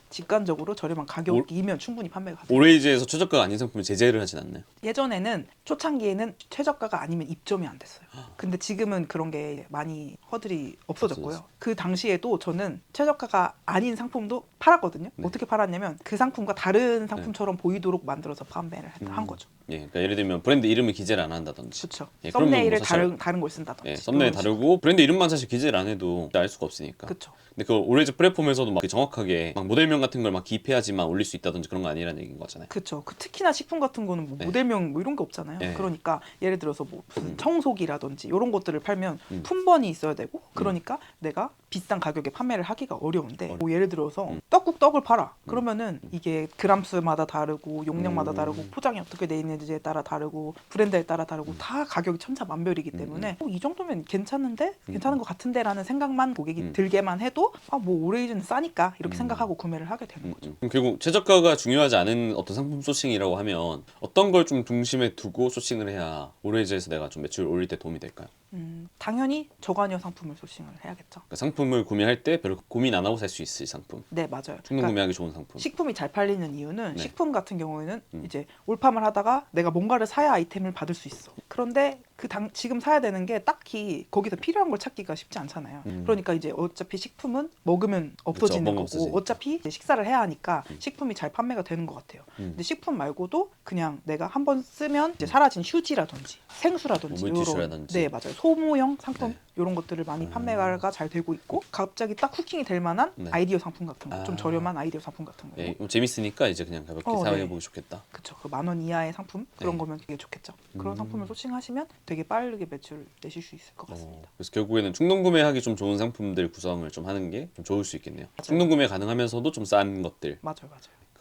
직관적으로 저렴한 가격이면 충분히 판매가 돼요. 오레이즈에서 최저가가 아닌 상품을 제재를 하진 않나요? 예전에는 초창기에는 최저가가 아니면 입점이 안 됐어요. 근데 지금은 그런 게 많이 허들이 없어졌고요. 그 당시에도 저는 최저가가 아닌 상품도 팔았거든요. 네. 어떻게 팔았냐면 그 상품과 다른 상품처럼 보이도록 만들어서 판매를 한 거죠. 예, 그러니까 예를 들면 브랜드 이름을 기재를 안 한다든지. 그렇죠. 예, 그러면 썸네일을 뭐 사실- 다른 걸 쓴다든지. 예, 썸네일 다르고 브랜드 이름만 사실 기재를 안 해도 알 수가 없으니까. 그렇죠. 근데 그 오레이즈 플랫폼에서도 막 정확하게 막 모델명 같은 걸 막 기입해야지만 올릴 수 있다든지 그런 거 아니라는 얘기인 거잖아요. 그렇죠. 특히나 식품 같은 거는 뭐 네. 모델명 뭐 이런 게 없잖아요. 네. 그러니까 예를 들어서 뭐 무슨 청소기라든지 이런 것들을 팔면 품번이 있어야 되고 그러니까 내가 비싼 가격에 판매를 하기가 어려운데 뭐 예를 들어서 떡을 팔아. 그러면은 이게 그람수마다 다르고 용량마다 다르고 포장이 어떻게 돼 있는지에 따라 다르고 브랜드에 따라 다르고 다 가격이 천차만별이기 때문에 이 정도면 괜찮은 것 같은데라는 생각만 고객이 들게만 해도 뭐 오레이즈는 싸니까 이렇게 생각하고 구매를 하게 되는 거죠. 그럼 결국 최저가가 중요하지 않은 어떤 상품 소싱이라고 하면 어떤 걸 좀 중심에 두고 소싱을 해야 오레이즈에서 내가 좀 매출 올릴 때 도움이 될까요? 당연히 저가형 상품을 소싱을 해야겠죠. 그러니까 상품을 구매할 때 별로 고민 안 하고 살 수 있을 상품. 네, 맞아요. 충동 구매하기 좋은 상품. 식품이 잘 팔리는 이유는 네. 식품 같은 경우에는 이제 올팜을 하다가 내가 뭔가를 사야 아이템을 받을 수 있어. 그런데 지금 사야 되는 게 딱히 거기서 필요한 걸 찾기가 쉽지 않잖아요. 그러니까 이제 어차피 식품은 먹으면 없어지는 먹으면 거고 없어지니까. 어차피 이제 식사를 해야 하니까 식품이 잘 판매가 되는 것 같아요. 근데 식품 말고도 그냥 내가 한번 쓰면 이제 사라진 휴지라든지 생수라든지 뭐 물티슈라든지. 네, 맞아요. 소모형 상품 이런 것들을 많이 판매가 잘 되고 있고 갑자기 딱 후킹이 될 만한 네. 아이디어 상품 같은 거, 좀 저렴한 아이디어 상품 같은 거. 예, 재밌으니까 이제 그냥 가볍게 사용해보기 좋겠다. 그쵸. 그 10,000원 이하의 상품 그런 네. 거면 되게 좋겠죠. 그런 상품을 소싱하시면 되게 빠르게 매출 내실 수 있을 것 같습니다. 그래서 결국에는 충동 구매하기 좀 좋은 상품들 구성을 좀 하는 게 좀 좋을 수 있겠네요. 충동 구매 가능하면서도 좀 싼 것들. 맞아요.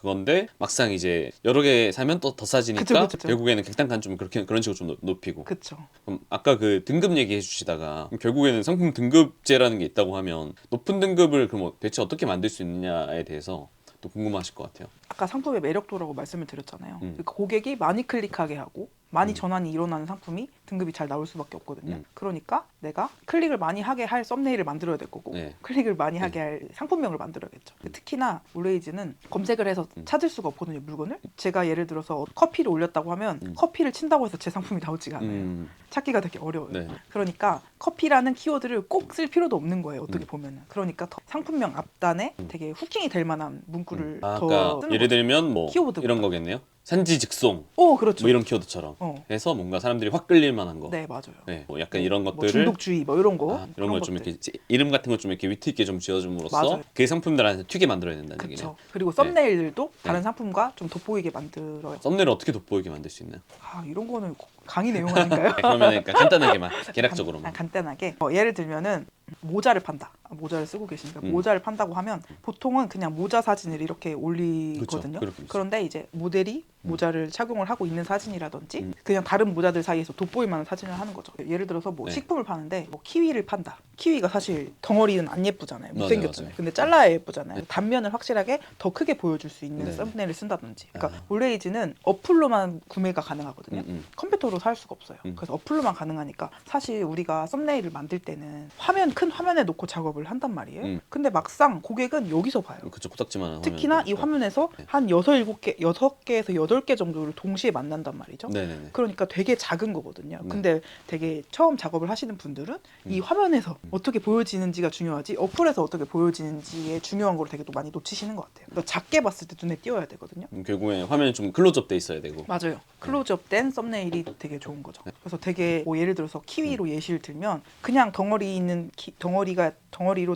그건데 막상 이제 여러 개 사면 또 더 싸지니까 그쵸. 결국에는 객단가는 좀 그런 식으로 좀 높이고. 그쵸. 그럼 아까 그 등급 얘기해 주시다가 결국에는 상품 등급제라는 게 있다고 하면 높은 등급을 그럼 대체 어떻게 만들 수 있느냐에 대해서 또 궁금하실 것 같아요. 아까 상품의 매력도라고 말씀을 드렸잖아요. 그러니까 고객이 많이 클릭하게 하고 많이 전환이 일어나는 상품이 등급이 잘 나올 수밖에 없거든요. 그러니까 내가 클릭을 많이 하게 할 썸네일을 만들어야 될 거고 네. 클릭을 많이 하게 할 상품명을 만들어야겠죠. 특히나 올레이즈는 검색을 해서 찾을 수가 없거든요, 물건을. 제가 예를 들어서 커피를 올렸다고 하면 커피를 친다고 해서 제 상품이 나오지가 않아요. 찾기가 되게 어려워요. 네. 그러니까 커피라는 키워드를 꼭 쓸 필요도 없는 거예요, 어떻게 보면은. 그러니까 더 상품명 앞단에 되게 후킹이 될 만한 문구를 더 그러니까 쓰는 예를 거죠. 들면 뭐 키워드보다. 이런 거겠네요. 산지 직송 그렇죠. 뭐 이런 키워드처럼 해서 뭔가 사람들이 확 끌릴 만한 거. 네, 맞아요. 네, 뭐 약간 이런 뭐 것들을 중독주의 뭐 이런 거 이런 걸 좀 이렇게 이름 같은 걸 좀 이렇게 위트 있게 좀 지어줌으로써 맞아요. 그 상품들한테 튀게 만들어야 된다는 그렇죠. 얘기네요. 그리고 썸네일들도 다른 상품과 좀 돋보이게 만들어요. 썸네일을 어떻게 돋보이게 만들 수 있나요? 이런 거는 강의 내용 아닌가요? 네, 그러면 그러니까 간단하게만 계략적으로만. 간단하게 예를 들면은 모자를 판다. 모자를 쓰고 계시니까 모자를 판다고 하면 보통은 그냥 모자 사진을 이렇게 올리거든요. 그렇죠. 그런데 이제 모델이 모자를 착용을 하고 있는 사진이라든지 그냥 다른 모자들 사이에서 돋보일 만한 사진을 하는 거죠. 예를 들어서 뭐 네. 식품을 파는데 뭐 키위를 판다. 키위가 사실 덩어리는 안 예쁘잖아요. 맞아요, 못생겼잖아요. 맞아요. 근데 잘라야 예쁘잖아요. 단면을 확실하게 더 크게 보여줄 수 있는 썸네일을 쓴다든지. 그러니까 올레이즈는 어플로만 구매가 가능하거든요. 컴퓨터로 살 수가 없어요. 그래서 어플로만 가능하니까 사실 우리가 썸네일을 만들 때는 화면 큰 화면에 놓고 작업을 한단 말이에요. 음. 근데 막상 고객은 여기서 봐요. 그쵸, 코딱지만한 특히나 이 화면이니까. 화면에서 네. 한 6개에서 8개 정도를 동시에 만난단 말이죠. 네네네. 그러니까 되게 작은 거거든요. 네. 근데 되게 처음 작업을 하시는 분들은 이 화면에서 어떻게 보여지는지가 중요하지 어플에서 어떻게 보여지는지에 중요한 걸 되게 또 많이 놓치시는 것 같아요. 그러니까 작게 봤을 때 눈에 띄어야 되거든요. 결국에 화면이 좀 클로즈업 돼 있어야 되고. 맞아요. 클로즈업된 썸네일이 되게 좋은 거죠. 그래서 되게 뭐 예를 들어서 키위로 예시를 들면 그냥 덩어리로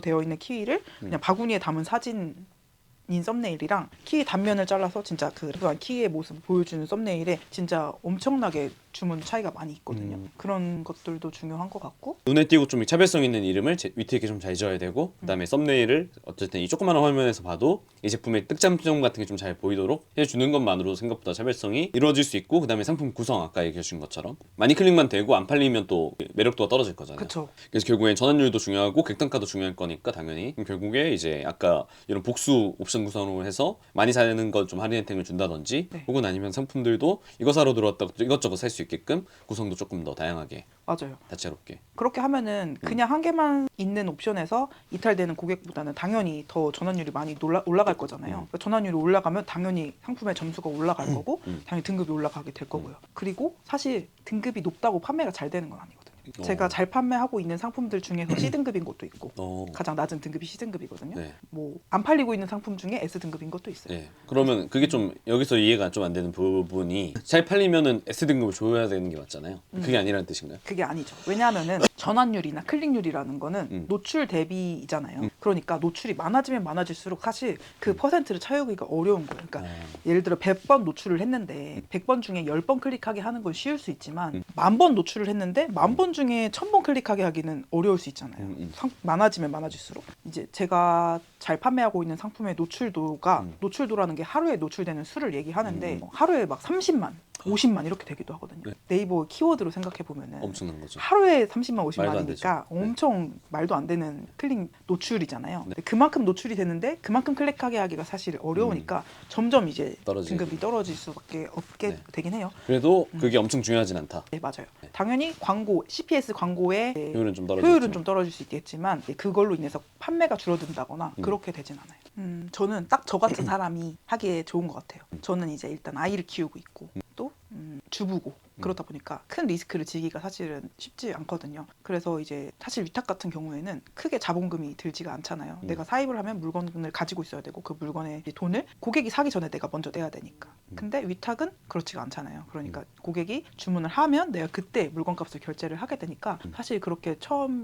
되어 있는 키위를 그냥 바구니에 담은 사진인 썸네일이랑 키위 단면을 잘라서 진짜 그런 키위의 모습을 보여주는 썸네일에 진짜 엄청나게 주문 차이가 많이 있거든요. 그런 것들도 중요한 것 같고. 눈에 띄고 좀 차별성 있는 이름을 위트 있게 좀 잘 지어야 되고, 그다음에 썸네일을 어쨌든 이 조그마한 화면에서 봐도 이 제품의 특장점 같은 게 좀 잘 보이도록 해주는 것만으로 생각보다 차별성이 이루어질 수 있고, 그다음에 상품 구성 아까 얘기해 주신 것처럼 많이 클릭만 되고 안 팔리면 또 매력도가 떨어질 거잖아요. 그렇죠. 그래서 결국엔 전환율도 중요하고 객단가도 중요할 거니까 당연히 그럼 결국에 이제 아까 이런 복수 옵션 구성으로 해서 많이 사는 걸 좀 할인 혜택을 준다든지, 네. 혹은 아니면 상품들도 이거 사러 들어왔다고 이것저것 살 수 있게끔 구성도 조금 더 다양하게 맞아요. 다채롭게. 그렇게 하면은 그냥 한 개만 있는 옵션에서 이탈되는 고객보다는 당연히 더 전환율이 많이 올라갈 거잖아요. 그러니까 전환율이 올라가면 당연히 상품의 점수가 올라갈 거고 당연히 등급이 올라가게 될 거고요. 그리고 사실 등급이 높다고 판매가 잘 되는 건 아니거든요. 제가 잘 판매하고 있는 상품들 중에서 C등급인 것도 있고 가장 낮은 등급이 C등급이거든요. 네. 뭐 안 팔리고 있는 상품 중에 S등급인 것도 있어요. 네. 그러면 그게 좀 여기서 이해가 좀 안 되는 부분이, 잘 팔리면은 S등급을 줘야 되는 게 맞잖아요. 그게 아니라는 뜻인가요? 그게 아니죠. 왜냐하면은 전환율이나 클릭률이라는 거는 노출 대비잖아요. 그러니까 노출이 많아지면 많아질수록 사실 그 퍼센트를 차이하기가 어려운 거예요. 그러니까 예를 들어 100번 노출을 했는데 100번 중에 10번 클릭하게 하는 건 쉬울 수 있지만 1000번 노출을 했는데 1000번 중에 1000번 클릭하게 하기는 어려울 수 있잖아요. 많아지면 많아질수록. 이제 제가 잘 판매하고 있는 상품의 노출도라는 게 하루에 노출되는 수를 얘기하는데 하루에 막 30만 50만 이렇게 되기도 하거든요. 네. 네이버 키워드로 생각해 보면은 엄청난 거죠. 하루에 30만 말도 안 50만이니까 되죠. 엄청 말도 안 되는 클릭 노출이잖아요. 근데 그만큼 노출이 되는데 그만큼 클릭하게 하기가 사실 어려우니까 점점 이제 등급이 떨어질 수밖에 없게 되긴 해요. 그래도 그게 엄청 중요하진 않다. 네, 맞아요. 당연히 광고, CPS 광고의 효율은 좀 떨어질 수 있겠지만 그걸로 인해서 판매가 줄어든다거나 그렇게 되진 않아요. 저는 딱 저 같은 사람이 하기에 좋은 것 같아요. 저는 이제 일단 아이를 키우고 있고 또 주부고 그렇다 보니까 큰 리스크를 지기가 사실은 쉽지 않거든요. 그래서 이제 사실 위탁 같은 경우에는 크게 자본금이 들지가 않잖아요. 내가 사입을 하면 물건을 가지고 있어야 되고 그 물건의 돈을 고객이 사기 전에 내가 먼저 내야 되니까. 근데 위탁은 그렇지가 않잖아요. 그러니까 고객이 주문을 하면 내가 그때 물건값을 결제를 하게 되니까 사실 그렇게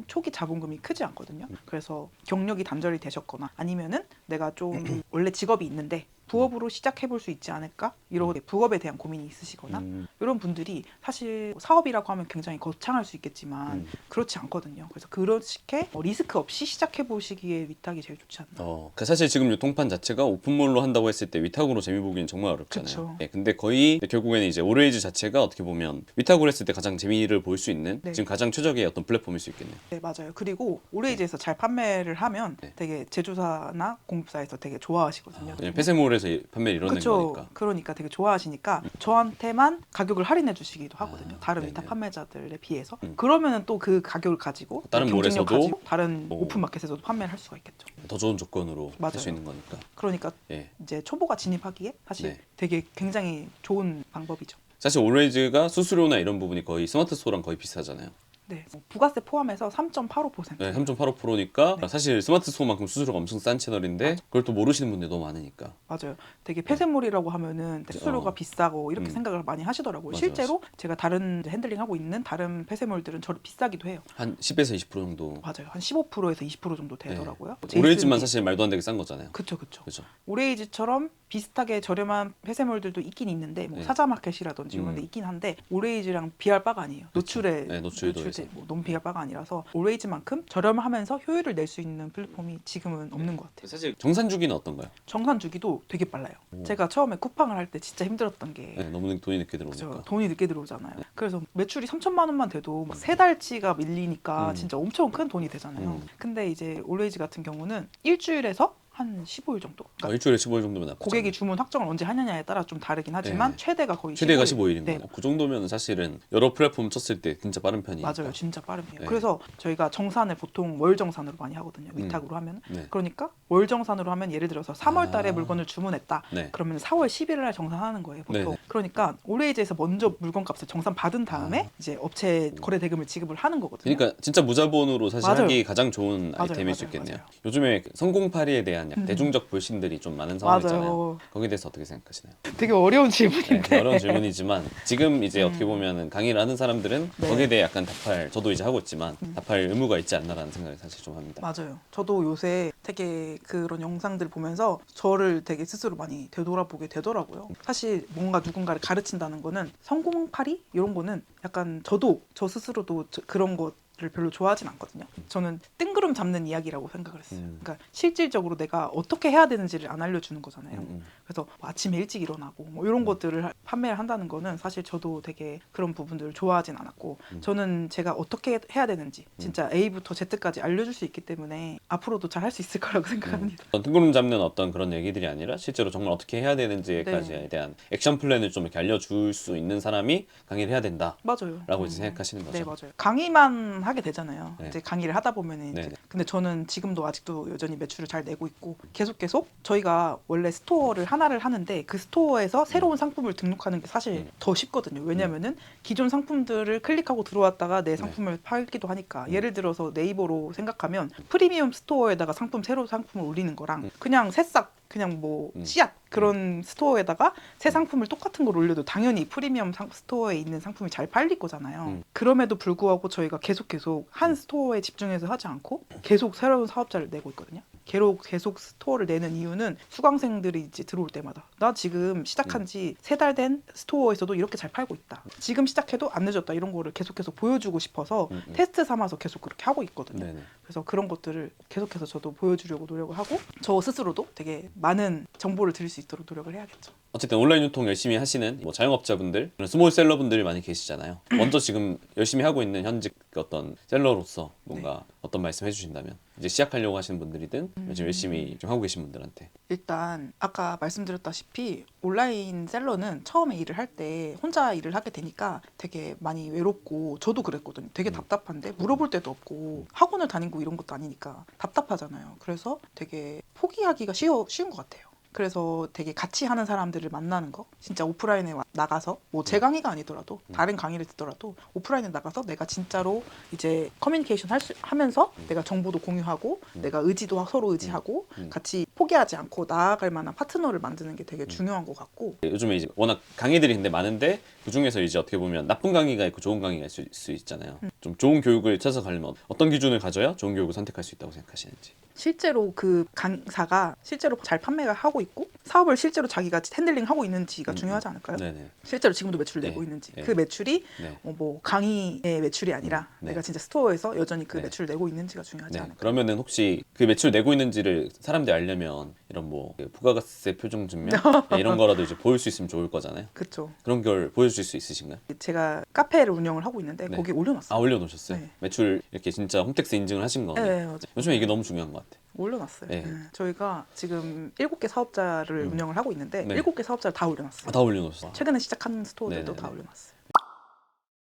초기 자본금이 크지 않거든요. 그래서 경력이 단절이 되셨거나 아니면은 내가 좀 원래 직업이 있는데 부업으로 시작해 볼 수 있지 않을까? 이런 부업에 대한 고민이 있으시거나 이런 분들이 사실 사업이라고 하면 굉장히 거창할 수 있겠지만 그렇지 않거든요. 그래서 그렇게 리스크 없이 시작해 보시기에 위탁이 제일 좋지 않나. 그러니까 사실 지금 유통판 자체가 오픈몰로 한다고 했을 때 위탁으로 재미 보기는 정말 어렵잖아요. 그쵸. 네, 근데 거의 결국에는 이제 오레이즈 자체가 어떻게 보면 위탁으로 했을 때 가장 재미를 볼 수 있는 지금 가장 최적의 어떤 플랫폼일 수 있겠네요. 네, 맞아요. 그리고 오레이즈에서 잘 판매를 하면 되게 제조사나 공급사에서 되게 좋아하시거든요. 그냥 폐쇄몰에서 판매를 이뤄낸 거니까. 그러니까 되게 좋아하시니까 저한테만 가격을 할인해 주시기도 하거든요. 다른 위탁 네네. 판매자들에 비해서. 그러면은 또 그 가격을 가지고 다른 경쟁력 몰에서도 가지고 다른 오픈마켓에서도 판매를 할 수가 있겠죠. 더 좋은 조건으로 할 수 맞아요. 있는 거니까. 그러니까 예. 이제 초보가 진입하기에 사실 네. 되게 굉장히 좋은 방법이죠. 사실 오레이즈가 수수료나 이런 부분이 거의 스마트 스토어랑 거의 비슷하잖아요. 네, 부가세 포함해서 3.85%. 네, 3.85%니까 사실 스마트 스토어만큼 수수료가 엄청 싼 채널인데 그걸 또 모르시는 분들이 너무 많으니까. 맞아요. 되게 폐쇄몰이라고 하면은 수수료가 비싸고 이렇게 생각을 많이 하시더라고요. 맞아, 실제로 제가 다른 핸들링하고 있는 다른 폐쇄몰들은 저를 비싸기도 해요. 한 10에서 20% 정도. 맞아요. 한 15%에서 20% 정도 되더라고요. 오레이즈만 사실 말도 안 되게 싼 거잖아요. 그쵸. 그죠. 오레이즈처럼 비슷하게 저렴한 폐쇄몰들도 있긴 있는데 뭐 사자마켓이라든지 이런 데 있긴 한데 오레이즈랑 비할 바가 아니에요. 노출도 뭐 너무 비할 바가 아니라서 오레이즈만큼 저렴하면서 효율을 낼 수 있는 플랫폼이 지금은 없는 것 같아요. 사실 정산 주기는 어떤가요? 정산 주기도 되게 빨라요. 제가 처음에 쿠팡을 할 때 진짜 힘들었던 게 너무 돈이 늦게 들어오니까. 그쵸, 돈이 늦게 들어오잖아요. 그래서 매출이 3천만 원만 돼도 막 세 달치가 밀리니까 진짜 엄청 큰 돈이 되잖아요. 근데 이제 올웨이즈 같은 경우는 일주일에서 한 15일 정도. 그러니까 일주일에 15일 정도면 나쁘지 고객이 않네. 주문 확정을 언제 하느냐에 따라 좀 다르긴 하지만 네. 최대가 거의 최대가 15일. 15일인 네. 거예요. 그 정도면 사실은 여러 플랫폼 쳤을 때 진짜 빠른 편이니까. 맞아요. 진짜 빠른 편이에요. 네. 그래서 저희가 정산을 보통 월 정산으로 많이 하거든요. 위탁으로 하면. 네. 그러니까 월 정산으로 하면 예를 들어서 3월 달에 아. 물건을 주문했다. 네. 그러면 4월 11일 날 정산하는 거예요. 보통. 네네. 그러니까 올레이즈에서 먼저 물건값을 정산 받은 다음에 이제 업체 거래 대금을 지급을 하는 거거든요. 그러니까 진짜 무자본으로 사실 맞아요. 하기 가장 좋은 맞아요, 아이템일 수 맞아요, 있겠네요. 맞아요. 요즘에 성공파리에 대한 약간 대중적 불신들이 좀 많은 상황이잖아요. 맞아요. 거기에 대해서 어떻게 생각하시나요? 되게 어려운 네, 질문인데. 어려운 질문이지만 지금 이제 어떻게 보면은 강의를 하는 사람들은 네. 거기에 대해 약간 답할, 저도 이제 하고 있지만 답할 의무가 있지 않나라는 생각을 사실 좀 합니다. 맞아요. 저도 요새 되게 그런 영상들 보면서 저를 되게 스스로 많이 되돌아보게 되더라고요. 사실 뭔가 누군가를 가르친다는 거는 성공파리 이런 거는 약간 저도 저 스스로도 그런 것을 별로 좋아하진 않거든요. 저는 뜬구름 잡는 이야기라고 생각을 했어요. 그러니까 실질적으로 내가 어떻게 해야 되는지를 안 알려주는 거잖아요. 그래서 뭐 아침에 일찍 일어나고 뭐 이런 것들을 판매를 한다는 거는 사실 저도 되게 그런 부분들을 좋아하진 않았고 저는 제가 어떻게 해야 되는지 진짜 A부터 Z까지 알려줄 수 있기 때문에 앞으로도 잘 할 수 있을 거라고 생각합니다. 뜬구름 잡는 어떤 그런 얘기들이 아니라 실제로 정말 어떻게 해야 되는지까지에 네. 대한 액션 플랜을 좀 이렇게 알려줄 수 있는 사람이 강의를 해야 된다라고 맞아요. 이제 생각하시는 거죠. 네, 맞아요. 강의만 하게 되잖아요. 네. 이제 강의를 하다 보면은 이제 네네. 근데 저는 지금도 아직도 여전히 매출을 잘 내고 있고 계속 저희가 원래 스토어를 하나를 하는데 그 스토어에서 새로운 상품을 등록하는 게 사실 더 쉽거든요. 왜냐면은 기존 상품들을 클릭하고 들어왔다가 내 상품을 팔기도 하니까 예를 들어서 네이버로 생각하면 프리미엄 스토어에다가 새로운 상품을 올리는 거랑 그냥 새싹 그냥 뭐 씨앗 그런 스토어에다가 새 상품을 똑같은 걸 올려도 당연히 프리미엄 스토어에 있는 상품이 잘 팔릴 거잖아요. 그럼에도 불구하고 저희가 계속 한 스토어에 집중해서 하지 않고 계속 새로운 사업자를 내고 있거든요. 계속 스토어를 내는 이유는 수강생들이 이제 들어올 때마다 나 지금 시작한 지 3달 된 스토어에서도 이렇게 잘 팔고 있다. 지금 시작해도 안 늦었다. 이런 거를 계속 보여주고 싶어서 테스트 삼아서 계속 그렇게 하고 있거든요. 네네. 그래서 그런 것들을 계속해서 저도 보여주려고 노력을 하고 저 스스로도 되게 많은 정보를 드릴 수 있도록 노력을 해야겠죠. 어쨌든 온라인 유통 열심히 하시는 뭐 자영업자분들, 스몰 셀러분들이 많이 계시잖아요. 먼저 지금 열심히 하고 있는 현직 어떤 셀러로서 뭔가 어떤 말씀 해주신다면 이제 시작하려고 하시는 분들이든 요즘 열심히 좀 하고 계신 분들한테 일단 아까 말씀드렸다시피 온라인 셀러는 처음에 일을 할 때 혼자 일을 하게 되니까 되게 많이 외롭고 저도 그랬거든요. 되게 답답한데 물어볼 데도 없고 학원을 다니고 이런 것도 아니니까 답답하잖아요. 그래서 되게 포기하기가 쉬운 것 같아요. 그래서 되게 같이 하는 사람들을 만나는 거 진짜 오프라인에 나가서 뭐 제 강의가 아니더라도 다른 강의를 듣더라도 오프라인에 나가서 내가 진짜로 이제 커뮤니케이션 하면서 내가 정보도 공유하고 내가 의지도 서로 의지하고 같이 포기하지 않고 나아갈 만한 파트너를 만드는 게 되게 중요한 것 같고 요즘에 이제 워낙 강의들이 근데 많은데 그 중에서 이제 어떻게 보면 나쁜 강의가 있고 좋은 강의가 있을 수 있잖아요. 좀 좋은 교육을 찾아서 가려면 어떤 기준을 가져야 좋은 교육을 선택할 수 있다고 생각하시는지. 실제로 그 강사가 실제로 잘 판매가 하고 있고 사업을 실제로 자기가 핸들링하고 있는지가 중요하지 않을까요? 네네. 실제로 지금도 매출을 네. 내고 있는지 네. 그 매출이 네. 뭐 강의의 매출이 아니라 네. 내가 진짜 스토어에서 여전히 그 네. 매출을 내고 있는지가 중요하지 네. 않을까요? 그러면은 혹시 그 매출 내고 있는지를 사람들이 알려면 이런 뭐 부가가세 표정 증명 네, 이런 거라도 이제 보일 수 있으면 좋을 거잖아요. 그렇죠. 그런 걸 보여주실 수 있으신가요? 제가 카페를 운영을 하고 있는데 네. 거기 올려놨어요. 아 올려놓으셨어요. 네. 매출 이렇게 진짜 홈택스 인증을 하신 거네. 네, 맞아요. 요즘에 이게 너무 중요한 것 같아. 올려놨어요. 네. 저희가 지금 7개 사업자를 운영을 하고 있는데 네. 7개 사업자를 다 올려놨어요. 다 올려놓으셨어. 최근에 시작한 스토어들도 네네네. 다 올려놨어요.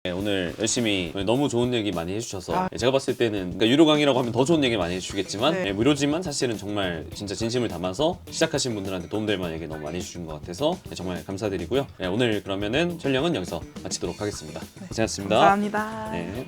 네, 오늘 열심히 너무 좋은 얘기 많이 해주셔서 아. 제가 봤을 때는 그러니까 유료 강의라고 하면 더 좋은 얘기 많이 해주시겠지만 네. 무료지만 사실은 정말 진짜 진심을 담아서 시작하신 분들한테 도움될 만한 얘기 너무 많이 해주신 것 같아서 정말 감사드리고요. 오늘 그러면은 촬영은 여기서 마치도록 하겠습니다. 고생하셨습니다. 감사합니다. 네.